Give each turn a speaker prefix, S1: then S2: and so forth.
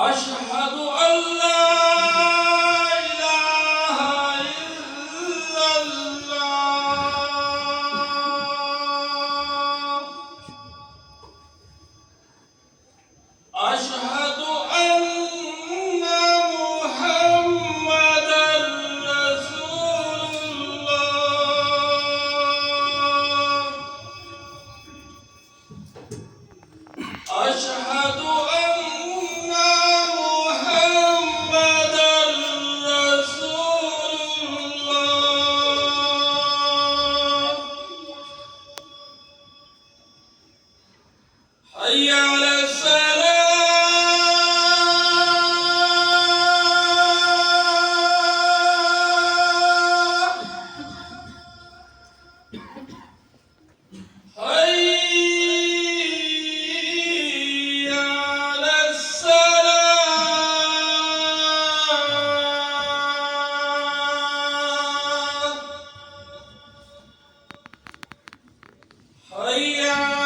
S1: أشهد أن لا إله إلا الله. أشهد أن محمدا رسول الله. أشهد أن محمدا رسول الله. حي على الصلاة. حي على الصلاة. حي